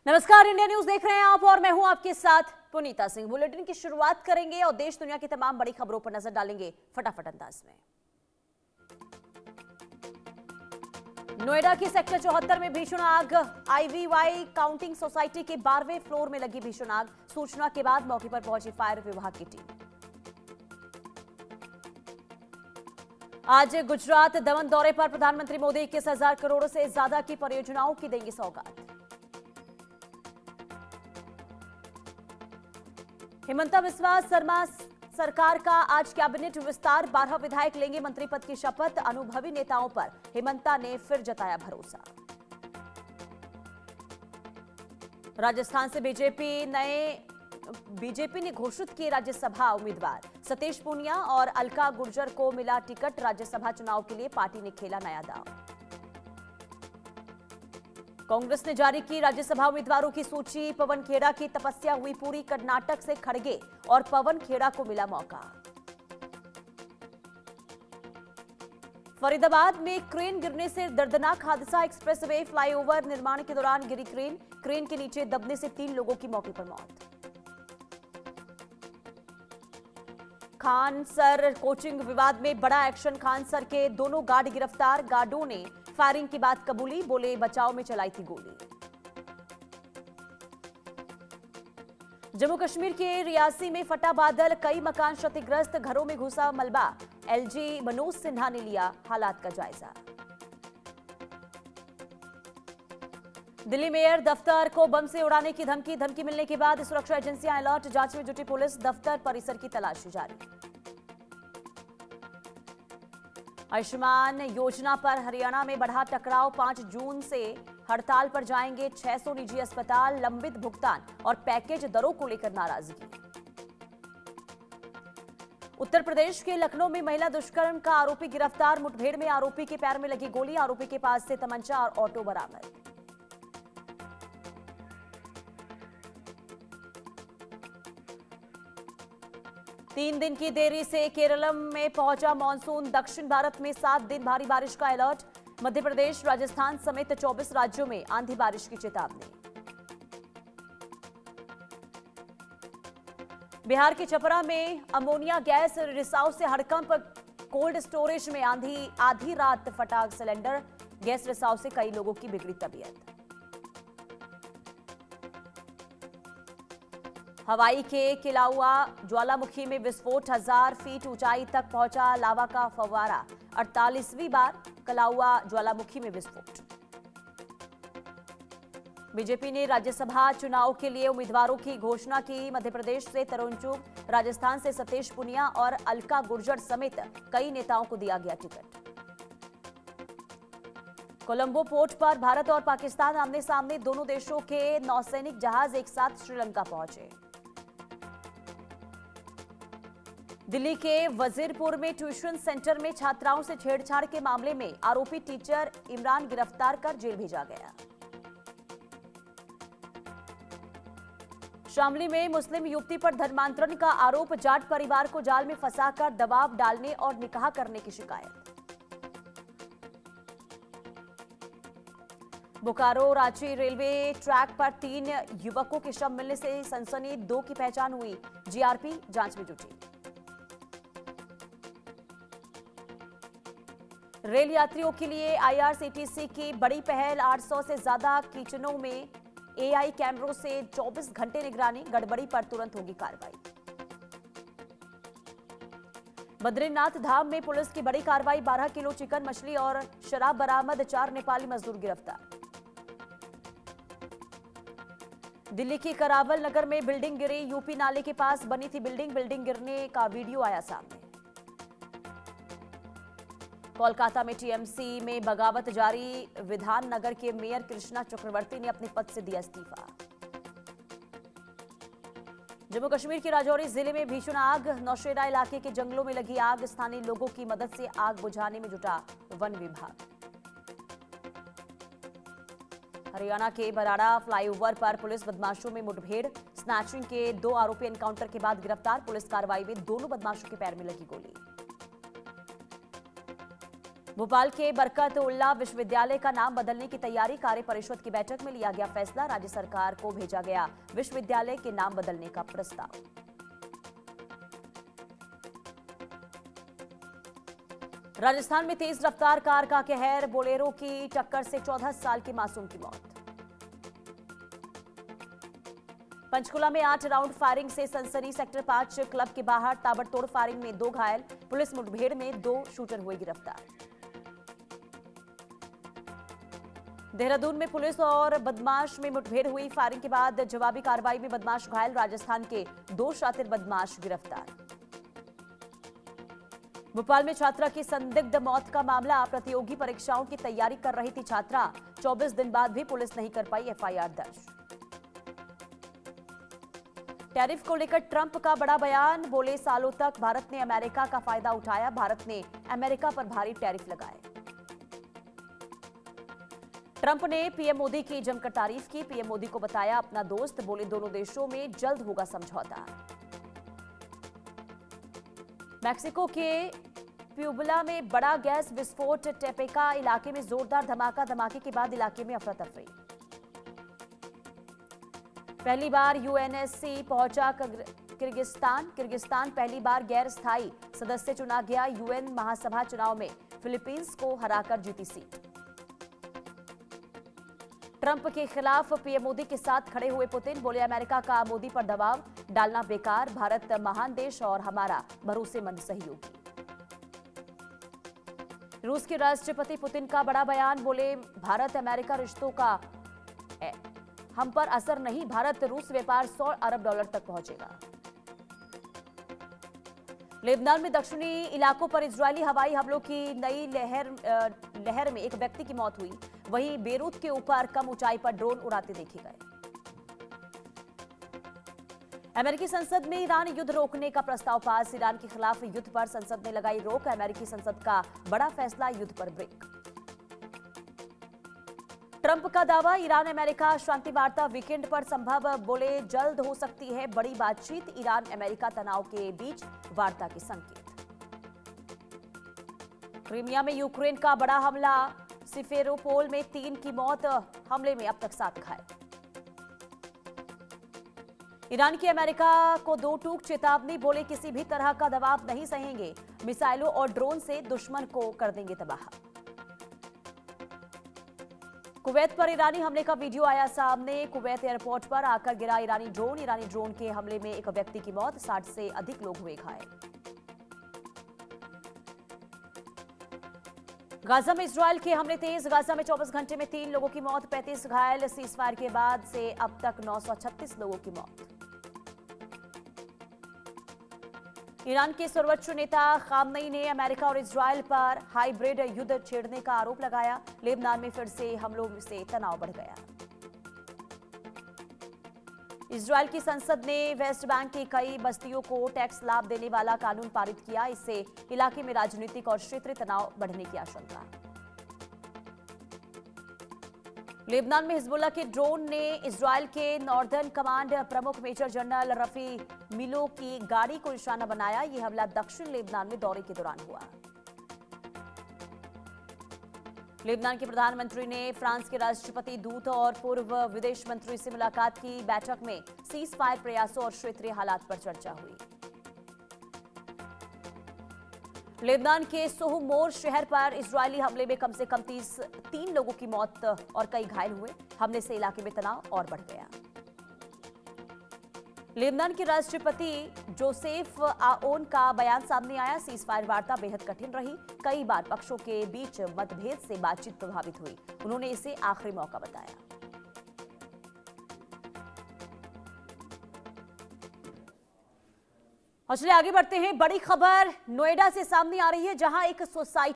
नमस्कार, India news देख रहे हैं आप और मैं हूं आपके साथ पुनीता सिंह। बुलेटिन की शुरुआत करेंगे और देश दुनिया की तमाम बड़ी खबरों पर नजर डालेंगे फटाफट अंदाज में। नोएडा की सेक्टर 74 में भीषण आग। आईवीवाई काउंटिंग सोसाइटी के 12वें फ्लोर में लगी भीषण आग। सूचना के बाद मौके पर पहुंची फायर विभाग की टीम। आज गुजरात दमन दौरे पर प्रधानमंत्री मोदी 21,000 करोड़ से ज्यादा की परियोजनाओं की देंगे सौगात। हिमंता बिस्वा शर्मा सरकार का आज कैबिनेट विस्तार। 12 विधायक लेंगे मंत्री पद की शपथ। अनुभवी नेताओं पर हिमंता ने फिर जताया भरोसा। राजस्थान से बीजेपी ने घोषित किए राज्यसभा उम्मीदवार। सतीश पूनिया और अलका गुर्जर को मिला टिकट। राज्यसभा चुनाव के लिए पार्टी ने खेला नया दांव। कांग्रेस ने जारी की राज्यसभा उम्मीदवारों की सूची। पवन खेड़ा की तपस्या हुई पूरी। कर्नाटक से खड़गे और पवन खेड़ा को मिला मौका। फरीदाबाद में क्रेन गिरने से दर्दनाक हादसा। एक्सप्रेसवे फ्लाईओवर निर्माण के दौरान गिरी क्रेन। क्रेन के नीचे दबने से 3 लोगों की मौके पर मौत। खान सर कोचिंग विवाद में बड़ा एक्शन। खान सर के दोनों गार्ड गिरफ्तार। गार्डों ने फायरिंग की बात कबूली। बोले बचाव में चलाई थी गोली। जम्मू कश्मीर के रियासी में फटा बादल। कई मकान क्षतिग्रस्त। घरों में घुसा मलबा। एलजी मनोज सिन्हा ने लिया हालात का जायजा। दिल्ली मेयर दफ्तर को बम से उड़ाने की धमकी मिलने के बाद सुरक्षा एजेंसियां अलर्ट। जांच में जुटी पुलिस। दफ्तर परिसर की तलाशी जारी। आयुष्मान योजना पर हरियाणा में बढ़ा टकराव। 5 जून से हड़ताल पर जाएंगे 600 निजी अस्पताल। लंबित भुगतान और पैकेज दरों को लेकर नाराजगी। उत्तर प्रदेश के लखनऊ में महिला दुष्कर्म का आरोपी गिरफ्तार। मुठभेड़ में आरोपी के पैर में लगी गोली। आरोपी के पास से तमंचा और ऑटो बरामद। तीन दिन की देरी से केरलम में पहुंचा मानसून। दक्षिण भारत में 7 दिन भारी बारिश का अलर्ट। मध्य प्रदेश, राजस्थान समेत 24 राज्यों में आंधी बारिश की चेतावनी। बिहार के छपरा में अमोनिया गैस रिसाव से हड़कंप। कोल्ड स्टोरेज में आधी रात फटा सिलेंडर। गैस रिसाव से कई लोगों की बिगड़ी तबीयत। हवाई के किलाउआ ज्वालामुखी में विस्फोट। 1000 फीट ऊंचाई तक पहुंचा लावा का फव्वारा। 48वीं बार किलाउआ ज्वालामुखी में विस्फोट। बीजेपी ने राज्यसभा चुनाव के लिए उम्मीदवारों की घोषणा की। मध्य प्रदेश से तरुण चुग, राजस्थान से सतीश पूनिया और अलका गुर्जर समेत कई नेताओं को दिया गया टिकट। कोलंबो पोर्ट पर भारत और पाकिस्तान आमने सामने। दोनों देशों के नौसैनिक जहाज एक साथ श्रीलंका पहुंचे। दिल्ली के वजीरपुर में ट्यूशन सेंटर में छात्राओं से छेड़छाड़ के मामले में आरोपी टीचर इमरान गिरफ्तार कर जेल भेजा गया। शामली में मुस्लिम युवती पर धर्मांतरण का आरोप। जाट परिवार को जाल में फंसाकर दबाव डालने और निकाह करने की शिकायत। बोकारो रांची रेलवे ट्रैक पर 3 युवकों के शव मिलने से सनसनी। 2 की पहचान हुई। जीआरपी जांच में जुटी। रेल यात्रियों के लिए आईआरसीटीसी की बड़ी पहल। 800 से ज्यादा किचनों में एआई कैमरों से 24 घंटे निगरानी। गड़बड़ी पर तुरंत होगी कार्रवाई। बद्रीनाथ धाम में पुलिस की बड़ी कार्रवाई। 12 किलो चिकन, मछली और शराब बरामद। 4 नेपाली मजदूर गिरफ्तार। दिल्ली की करावल नगर में बिल्डिंग गिरी। यूपी नाले के पास बनी थी बिल्डिंग गिरने का वीडियो आया सामने। कोलकाता में टीएमसी में बगावत जारी। विधान नगर के मेयर कृष्णा चक्रवर्ती ने अपने पद से दिया इस्तीफा। जम्मू कश्मीर के राजौरी जिले में भीषण आग। नौशेरा इलाके के जंगलों में लगी आग। स्थानीय लोगों की मदद से आग बुझाने में जुटा वन विभाग। हरियाणा के बराड़ा फ्लाईओवर पर पुलिस बदमाशों में मुठभेड़। स्नैचिंग के 2 आरोपी एनकाउंटर के बाद गिरफ्तार। पुलिस कार्रवाई में दोनों बदमाशों के पैर में लगी गोली। भोपाल के बरकत उल्ला विश्वविद्यालय का नाम बदलने की तैयारी कार्य परिषद की बैठक में लिया गया फैसला। राज्य सरकार को भेजा गया विश्वविद्यालय के नाम बदलने का प्रस्ताव। राजस्थान में तेज रफ्तार कार का कहर, बोलेरो की टक्कर से 14 साल की मासूम की मौत। पंचकुला में 8 राउंड फायरिंग से सनसनी, सेक्टर 5 क्लब के बाहर ताबड़तोड़ फायरिंग में 2 घायल, पुलिस मुठभेड़ में 2 शूटर हुए गिरफ्तार। देहरादून में पुलिस और बदमाश में मुठभेड़ हुई, फायरिंग के बाद जवाबी कार्रवाई में बदमाश घायल, राजस्थान के 2 शातिर बदमाश गिरफ्तार। भोपाल में छात्रा की संदिग्ध मौत का मामला, प्रतियोगी परीक्षाओं की तैयारी कर रही थी छात्रा, 24 दिन बाद भी पुलिस नहीं कर पाई एफआईआर दर्ज। टैरिफ को लेकर ट्रंप का बड़ा बयान, बोले सालों तक भारत ने अमेरिका का फायदा उठाया, भारत ने अमेरिका पर भारी टैरिफ लगाए। ट्रंप ने पीएम मोदी की जमकर तारीफ की, पीएम मोदी को बताया अपना दोस्त, बोले दोनों देशों में जल्द होगा समझौता। मैक्सिको के प्यूबला में बड़ा गैस विस्फोट, टेपेका इलाके में जोरदार धमाका, धमाके के बाद इलाके में अफरा तफरी। पहली बार यूएनएससी पहुंचा किर्गिस्तान पहली बार गैर स्थायी सदस्य चुना गया, यूएन महासभा चुनाव में फिलीपींस को हराकर जीती सीट। ट्रंप के खिलाफ पीएम मोदी के साथ खड़े हुए पुतिन, बोले अमेरिका का मोदी पर दबाव डालना बेकार, भारत महान देश और हमारा भरोसेमंद सहयोगी। रूस के राष्ट्रपति पुतिन का बड़ा बयान, बोले भारत अमेरिका रिश्तों का हम पर असर नहीं, भारत रूस व्यापार 100 अरब डॉलर तक पहुंचेगा। लेबनान में दक्षिणी इलाकों पर इजरायली हवाई हमलों की नई लहर में एक व्यक्ति की मौत हुई, वहीं बेरूत के ऊपर कम ऊंचाई पर ड्रोन उड़ाते देखे गए। अमेरिकी संसद में ईरान युद्ध रोकने का प्रस्ताव पास, ईरान के खिलाफ युद्ध पर संसद ने लगाई रोक, अमेरिकी संसद का बड़ा फैसला, युद्ध पर ब्रेक। ट्रंप का दावा, ईरान अमेरिका शांति वार्ता वीकेंड पर संभव, बोले जल्द हो सकती है बड़ी बातचीत, ईरान अमेरिका तनाव के बीच वार्ता के संकेत। क्रीमिया में यूक्रेन का बड़ा हमला, सिफेरोपोल में 3 की मौत, हमले में अब तक 7 घायल। ईरान की अमेरिका को 2 टूक चेतावनी, बोले किसी भी तरह का दबाव नहीं सहेंगे, मिसाइलों और ड्रोन से दुश्मन को कर देंगे तबाह। कुवैत पर ईरानी हमले का वीडियो आया सामने, कुवैत एयरपोर्ट पर आकर गिरा ईरानी ड्रोन के हमले में एक व्यक्ति की मौत, 60 से अधिक लोग हुए घायल। गाजा में इजरायल के हमले तेज, गाजा में 24 घंटे में 3 लोगों की मौत, 35 घायल, सीजफायर के बाद से अब तक 936 लोगों की मौत। ईरान के सर्वोच्च नेता खामनेई ने अमेरिका और इजरायल पर हाइब्रिड युद्ध छेड़ने का आरोप लगाया, लेबनान में फिर से हमलों से तनाव बढ़ गया। इजरायल की संसद ने वेस्ट बैंक की कई बस्तियों को टैक्स लाभ देने वाला कानून पारित किया, इससे इलाके में राजनीतिक और क्षेत्रीय तनाव बढ़ने की आशंका। लेबनान में हिजबुल्लाह के ड्रोन ने इजरायल के नॉर्दर्न कमांड प्रमुख मेजर जनरल रफी मिलो की गाड़ी को निशाना बनाया, यह हमला दक्षिण लेबनान में दौरे के दौरान हुआ। लेबनान के प्रधानमंत्री ने फ्रांस के राष्ट्रपति दूत और पूर्व विदेश मंत्री से मुलाकात की, बैठक में सीज फायर प्रयासों और क्षेत्रीय हालात पर चर्चा हुई। लेबनान के सोहमोर शहर पर इजरायली हमले में कम से कम 3 लोगों की मौत और कई घायल हुए, हमले से इलाके में तनाव और बढ़ गया। लेबनान के राष्ट्रपति जोसेफ आओन का बयान सामने आया, सीज फायर वार्ता बेहद कठिन रही, कई बार पक्षों के बीच मतभेद से बातचीत प्रभावित हुई, उन्होंने इसे आखिरी मौका बताया। और चलिए आगे बढ़ते हैं, बड़ी खबर नोएडा से सामने आ रही है, जहां एक सोसाइटी